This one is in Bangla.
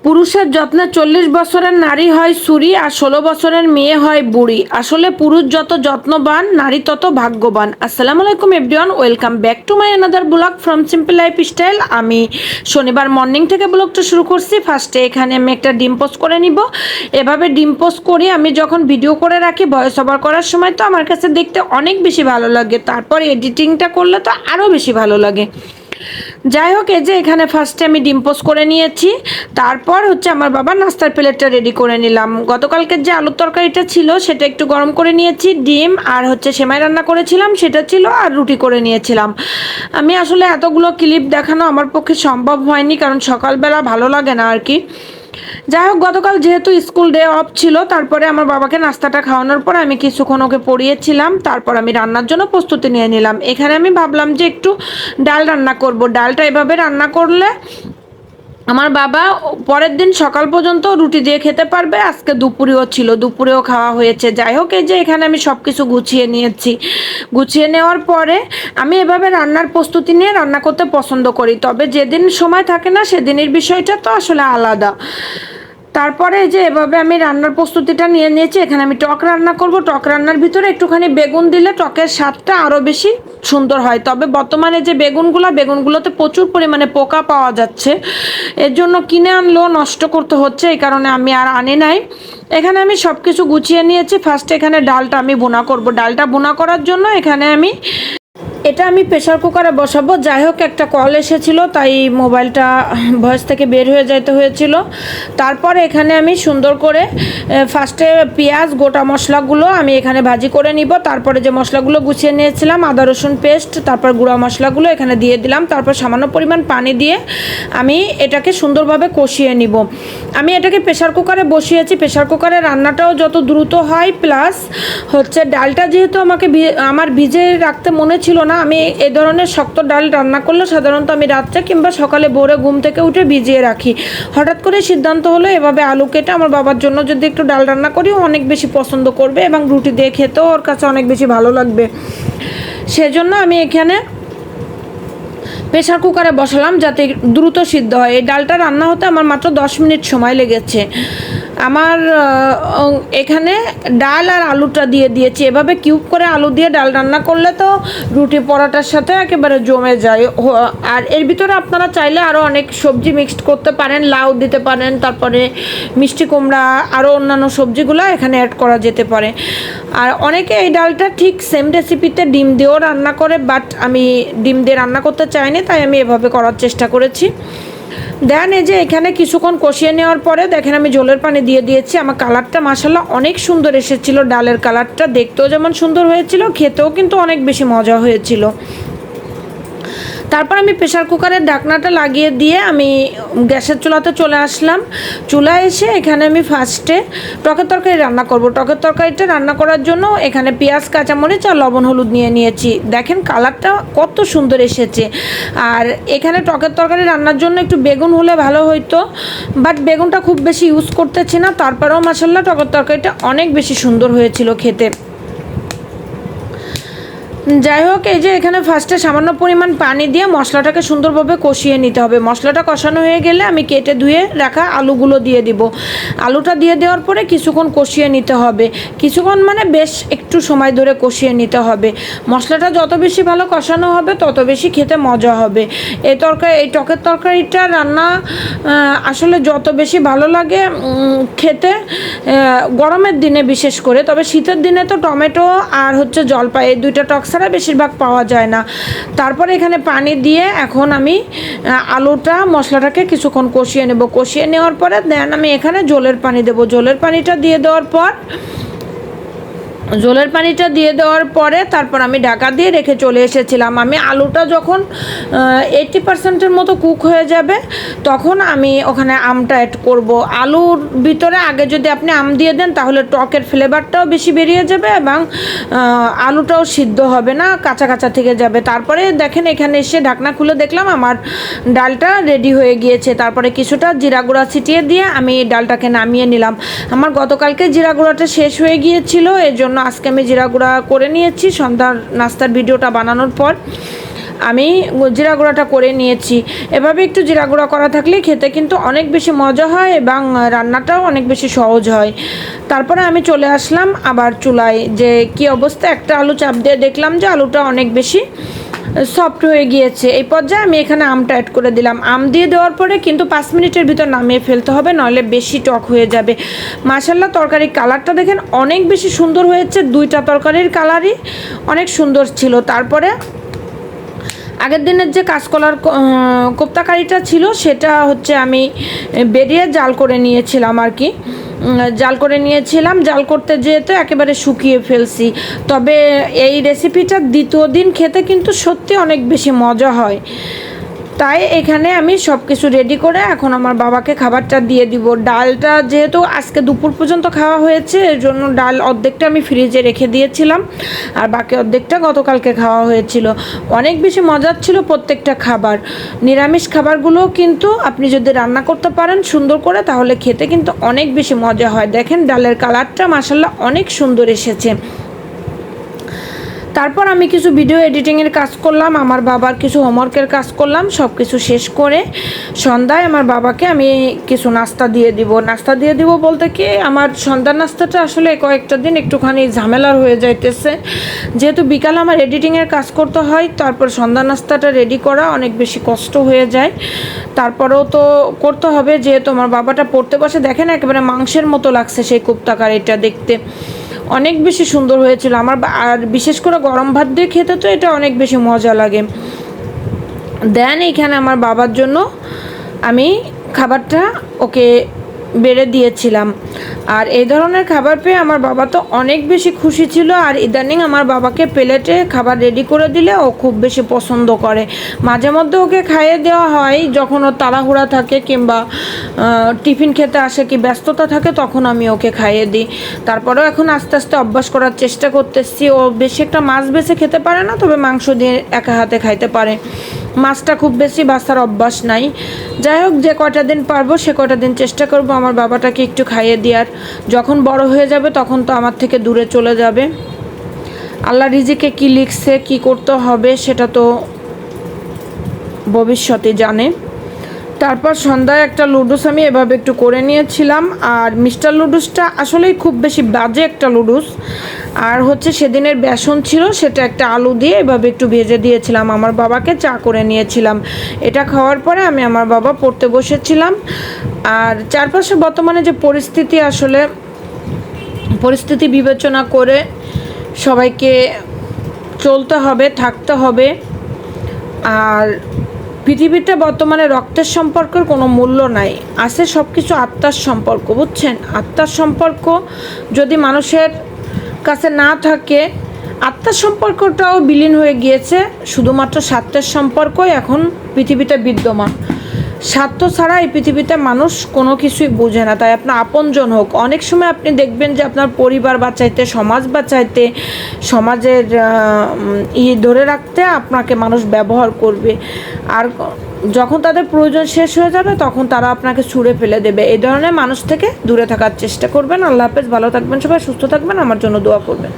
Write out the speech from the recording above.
পুরুষের যত্নে 40 বছরের নারী হয় সুরি আর 16 বছরের মেয়ে হয় বুড়ি। আসলে পুরুষ যত যত্নবান নারী তত ভাগ্যবান। আসসালামু আলাইকুম everyone, welcome back to my another blog from simple life style. আমি শনিবার মর্নিং থেকে ব্লগটা শুরু করছি। ফার্স্টে এখানে আমি একটা ডিম পোস্ট করে নিব। এভাবে ডিম পোস্ট করি আমি যখন ভিডিও করে রাখি ভয়েস ওভার করার সময়, তো আমার কাছে দেখতে অনেক বেশি ভালো লাগে। তারপর এডিটিংটা করলে তো আরও বেশি ভালো লাগে। যাই হোক, এই যে এখানে ফার্স্টে আমি ডিম পোস্ট করে নিয়েছি। তারপর হচ্ছে আমার বাবা নাস্তার প্লেটটা রেডি করে নিলাম। গতকালকের যে আলুর তরকারিটা ছিল সেটা একটু গরম করে নিয়েছি। ডিম আর হচ্ছে সেমাই রান্না করেছিলাম সেটা ছিল, আর রুটি করে নিয়েছিলাম। আমি আসলে এতগুলো ক্লিপ দেখানো আমার পক্ষে সম্ভব হয়নি, কারণ সকালবেলা ভালো লাগে না আর কি। যাই হোক, গতকাল যেহেতু স্কুল ডে অফ ছিল, তারপরে আমার বাবাকে নাস্তাটা খাওয়ানোর পর আমি কিছুক্ষণ ওকে পড়িয়েছিলাম। তারপর আমি রান্নার জন্য প্রস্তুতি নিয়ে নিলাম। এখানে আমি ভাবলাম যে একটু ডাল রান্না করব। ডালটা এভাবে রান্না করলে আমার বাবা পরের দিন সকাল পর্যন্ত রুটি দিয়ে খেতে পারবে। আজকে দুপুরেও ছিল, দুপুরেও খাওয়া হয়েছে। যাই হোক, এই যে এখানে আমি সব কিছু গুছিয়ে নিয়েছি। গুছিয়ে নেওয়ার পরে আমি এভাবে রান্নার প্রস্তুতি নিয়ে রান্না করতে পছন্দ করি। তবে যেদিন সময় থাকে না সেদিনের বিষয়টা তো আসলে আলাদা। তারপরে যে এভাবে আমি রান্নার প্রস্তুতিটা নিয়ে নিয়েছি। এখানে আমি টক রান্না করব। টক রান্নার ভিতরে একটুখানি বেগুন দিলে টকের স্বাদটা আরও বেশি সুন্দর হয়। তবে বর্তমানে যে বেগুনগুলোতে প্রচুর পরিমাণে পোকা পাওয়া যাচ্ছে, এর জন্য কিনে আনলেও নষ্ট করতে হচ্ছে। এই কারণে আমি আর আনি নাই। এখানে আমি সব কিছু গুছিয়ে নিয়েছি। ফার্স্টে এখানে ডালটা আমি ভুনা করব। ডালটা ভুনা করার জন্য এখানে এটা আমি প্রেশার কুকারে বসাবো। যাই হোক, একটা কল এসেছিলো তাই মোবাইলটা ভয়েস থেকে বের হয়ে যেতে হয়েছিল। তারপর এখানে আমি সুন্দর করে ফার্স্টে পেঁয়াজ গোটা মশলাগুলো আমি এখানে ভাজি করে নিব। তারপরে যে মশলাগুলো গুছিয়ে নিয়েছিলাম, আদা রসুন পেস্ট, তারপর গুঁড়া মশলাগুলো এখানে দিয়ে দিলাম। তারপর সামান্য পরিমাণ পানি দিয়ে আমি এটাকে সুন্দরভাবে কষিয়ে নিব। আমি এটাকে প্রেশার কুকারে বসিয়েছি। প্রেশার কুকারে রান্নাটাও যত দ্রুত হয়, প্লাস হচ্ছে ডালটা যেহেতু আমার ভিজে রাখতে মনে ছিল না। আমি এই ধরনের শক্ত ডাল রান্না করলে সাধারণত আমি রাত্রে কিংবা সকালে ভোরে ঘুম থেকে উঠে ভিজিয়ে রাখি। হঠাৎ করে সিদ্ধান্ত হলো এভাবে আলু কেটে আমার বাবার জন্য যদি একটু ডাল রান্না করি, ও অনেক বেশি পছন্দ করবে এবং রুটি দিয়ে খেতেও ওর কাছে অনেক বেশি ভালো লাগবে। সেজন্য আমি এখানে প্রেশার কুকারে বসালাম যাতে দ্রুত সিদ্ধ হয়। এই ডালটা রান্না হতে আমার মাত্র 10 মিনিট সময় লেগেছে। আমার এখানে ডাল আর আলুটা দিয়ে দিয়েছি। এভাবে কিউব করে আলু দিয়ে ডাল রান্না করলে তো রুটি পরোটার সাথে একেবারে জমে যায়। আর এর ভিতরে আপনারা চাইলে আরও অনেক সবজি মিক্সড করতে পারেন, লাউ দিতে পারেন, তারপরে মিষ্টি কুমড়া, আরও অন্যান্য সবজিগুলো এখানে অ্যাড করা যেতে পারে। আর অনেকে এই ডালটা ঠিক সেম রেসিপিতে ডিম দিয়েও রান্না করে, বাট আমি ডিম দিয়ে রান্না করতে চাইনি, তাই আমি এভাবে করার চেষ্টা করেছি। দেন এই যে এখানে কিছুক্ষণ কষিয়ে নেওয়ার পরে দেখেন আমি ঝোলের পানি দিয়ে দিয়েছি। আমার কালারটা মাশাআল্লাহ অনেক সুন্দর এসেছিল। ডালের কালারটা দেখতেও যেমন সুন্দর হয়েছিল, খেতেও কিন্তু অনেক বেশি মজা হয়েছিল। তারপর আমি প্রেশার কুকারের ঢাকনাটা লাগিয়ে দিয়ে আমি গ্যাসের চুলাতে চলে আসলাম। চুলায় এসে এখানে আমি ফার্স্টে টকের তরকারি রান্না করব। টকের তরকারিটা রান্না করার জন্য এখানে পেঁয়াজ, কাঁচামরিচ আর লবণ হলুদ নিয়ে নিয়েছি। দেখেন কালারটা কত সুন্দর এসেছে। আর এখানে টকের তরকারি রান্নার জন্য একটু বেগুন হলে ভালো হইতো, বাট বেগুনটা খুব বেশি ইউজ করতেছি না। তারপরেও মাশাআল্লাহ টকের তরকারিটা অনেক বেশি সুন্দর হয়েছিল খেতে। যাই হোক, এই যে এখানে ফার্স্টে সামান্য পরিমাণ পানি দিয়ে মশলাটাকে সুন্দরভাবে কষিয়ে নিতে হবে। মশলাটা কষানো হয়ে গেলে আমি কেটে ধুয়ে রাখা আলুগুলো দিয়ে দিব। আলুটা দিয়ে দেওয়ার পরে কিছুক্ষণ কষিয়ে নিতে হবে। কিছুক্ষণ মানে বেশ একটু সময় ধরে কষিয়ে নিতে হবে। মশলাটা যত বেশি ভালো কষানো হবে তত বেশি খেতে মজা হবে। এই টকের তরকারিটা রান্না আসলে যত বেশি ভালো লাগে খেতে গরমের দিনে বিশেষ করে। তবে শীতের দিনে তো টমেটো আর হচ্ছে জলপাই, এই দুইটা টক ছাড়া বেশিরভাগ পাওয়া যায় না। তারপর এখানে পানি দিয়ে এখন আমি মশলাটাকে কিছুক্ষণ কষিয়ে নেব। কষিয়ে নেওয়ার পরে দেন আমি এখানে ঝোলের পানি দেব। ঝোলের পানিটা দিয়ে দেওয়ার পরে তারপর আমি ঢাকা দিয়ে রেখে চলে এসেছিলাম। আমি আলুটা যখন 80% মতো কুক হয়ে যাবে তখন আমি ওখানে আমটা অ্যাড করব। আলুর ভিতরে আগে যদি আপনি আম দিয়ে দেন তাহলে টকের ফ্লেভারটাও বেশি বেরিয়ে যাবে এবং আলুটাও সিদ্ধ হবে না, কাঁচা কাঁচা থেকে যাবে। তারপরে দেখেন এখানে এসে ঢাকনা খুলে দেখলাম আমার ডালটা রেডি হয়ে গিয়েছে। তারপরে কিছুটা জিরা গুঁড়া ছিটিয়ে দিয়ে আমি ডালটাকে নামিয়ে নিলাম। আমার গতকালকে জিরা গুঁড়াটা শেষ হয়ে গিয়েছিল, এর জন্য আজকে আমি জিরা গুঁড়া করে নিয়েছি সন্ধ্যার নাস্তার ভিডিওটা বানানোর পর। আমি জিরা গুঁড়াটা করে নিয়েছি। এভাবে একটু জিরা গুঁড়া করা থাকলে খেতে কিন্তু অনেক বেশি মজা হয় এবং রান্নাটাও অনেক বেশি সহজ হয়। তারপরে আমি চলে আসলাম আবার চুলায়, যে কি অবস্থা, একটা আলু চাপ দিয়ে দেখলাম যে আলুটা অনেক বেশি সফট হয়ে গিয়েছে। এই পর্যায়ে আমি এখানে আমটা অ্যাড করে দিলাম। আম দিয়ে দেওয়ার পরে কিন্তু 5 মিনিটের ভিতর নামিয়ে ফেলতে হবে, নইলে বেশি টক হয়ে যাবে। মাশাআল্লাহ, তরকারির কালারটা দেখেন অনেক বেশি সুন্দর হয়েছে। দুইটা তরকারির কালারই অনেক সুন্দর ছিল। তারপরে আগের দিনের যে কাঁচকলার কোপ্তা কারিটা ছিল সেটা হচ্ছে আমি বেরিয়ে জাল করে নিয়েছিলাম আর কি। জাল করে নিয়েছিলাম, জাল করতে যেতে একেবারে শুকিয়ে ফেলছি। তবে এই রেসিপিটা দ্বিতীয় দিন খেতে কিন্তু সত্যি অনেক বেশি মজা হয়। তাই এখানে আমি সব কিছু রেডি করে এখন আমার বাবাকে খাবারটা দিয়ে দিব। ডালটা যেহেতু আজকে দুপুর পর্যন্ত খাওয়া হয়েছে, এর জন্য ডাল অর্ধেকটা আমি ফ্রিজে রেখে দিয়েছিলাম, আর বাকি অর্ধেকটা গতকালকে খাওয়া হয়েছিল। অনেক বেশি মজার ছিল প্রত্যেকটা খাবার। নিরামিষ খাবারগুলো কিন্তু আপনি যদি রান্না করতে পারেন সুন্দর করে, তাহলে খেতে কিন্তু অনেক বেশি মজা হয়। দেখেন ডালের কালারটা মাশাআল্লাহ অনেক সুন্দর এসেছে। তারপর আমি কিছু ভিডিও এডিটিংয়ের কাজ করলাম, আমার বাবার কিছু হোমওয়ার্কের কাজ করলাম। সব কিছু শেষ করে সন্ধ্যায় আমার বাবাকে আমি কিছু নাস্তা দিয়ে দিব। নাস্তা দিয়ে দিব বলতে কি, আমার সন্ধ্যার নাস্তাটা আসলে কয়েকটা দিন একটুখানি ঝামেলার হয়ে যাইতেছে। যেহেতু বিকালে আমার এডিটিংয়ের কাজ করতে হয়, তারপর সন্ধ্যা নাস্তাটা রেডি করা অনেক বেশি কষ্ট হয়ে যায়। তারপরেও তো করতে হবে, যেহেতু আমার বাবাটা পড়তে বসে। দেখেন একেবারে মাংসের মতো লাগছে সেই কোপ্তা কারিটা দেখতে, অনেক বেশি সুন্দর হয়েছিল আমার। আর বিশেষ করে গরম ভাত দিয়ে খেতে তো এটা অনেক বেশি মজা লাগে। দেন এইখানে আমার বাবার জন্য আমি খাবারটা ওকে বেড়ে দিয়েছিলাম। আর এই ধরনের খাবার পেয়ে আমার বাবা তো অনেক বেশি খুশি ছিল। আর ইদানিং আমার বাবাকে প্লেটে খাবার রেডি করে দিলে ও খুব বেশি পছন্দ করে। মাঝে মধ্যে ওকে খাইয়ে দেওয়া হয় যখন ওর তাড়াহুড়া থাকে কিংবা টিফিন খেতে আসে কি ব্যস্ততা থাকে, তখন আমি ওকে খাইয়ে দিই। তারপরেও এখন আস্তে আস্তে অভ্যাস করার চেষ্টা করতেছি। ও বেশি একটা মাছ বেছে খেতে পারে না, তবে মাংস দিয়ে একা হাতে খাইতে পারে। মাছটা খুব বেশি বাসার অভ্যাস নাই। যাই হোক, যে কয়টা দিন পারবো সে কয়টা দিন চেষ্টা করব আমার বাবাটাকে একটু খাইয়ে দেওয়ার। যখন বড় হয়ে যাবে তখন তো আমার থেকে দূরে চলে যাবে। আল্লাহ রিজিকে কি লিখছে, কি করতে হবে সেটা তো ভবিষ্যতে জানে। তারপর সন্ধ্যায় একটা লুডুস আমি এভাবে একটু করে নিয়েছিলাম। আর মিস্টার লুডুসটা আসলেই খুব বেশি বাজে একটা লুডুস। আর হচ্ছে সেদিনের বেসন ছিল, সেটা একটা আলু দিয়ে এভাবে একটু ভেজে দিয়েছিলাম। আমার বাবাকে চা করে নিয়েছিলাম। এটা খাওয়ার পরে আমি আমার বাবা পড়তে বসেছিলাম। আর চারপাশে বর্তমানে যে পরিস্থিতি, আসলে পরিস্থিতি বিবেচনা করে সবাইকে চলতে হবে, থাকতে হবে। আর পৃথিবীতে বর্তমানে রক্তের সম্পর্কের কোনো মূল্য নাই, আছে সব কিছু আত্মার সম্পর্ক, বুঝছেন? আত্মার সম্পর্ক যদি মানুষের কাছে না থাকে, আত্মার সম্পর্কটাও বিলীন হয়ে গিয়েছে। শুধুমাত্র স্বার্থের সম্পর্কই এখন পৃথিবীতে বিদ্যমান। স্বার্থ ছাড়া এই পৃথিবীতে মানুষ কোনো কিছুই বোঝে না। তাই আপনার আপনজন হোক, অনেক সময় আপনি দেখবেন যে আপনার পরিবার বাঁচাইতে, সমাজ বাঁচাইতে, সমাজের ধরে রাখতে আপনাকে মানুষ ব্যবহার করবে। আর যখন তাদের প্রয়োজন শেষ হয়ে যাবে তখন তারা আপনাকে ছুঁড়ে ফেলে দেবে। এই ধরনের মানুষ থেকে দূরে থাকার চেষ্টা করবেন। আল্লাহ হাফেজ, ভালো থাকবেন সবাই, সুস্থ থাকবেন, আমার জন্য দোয়া করবেন।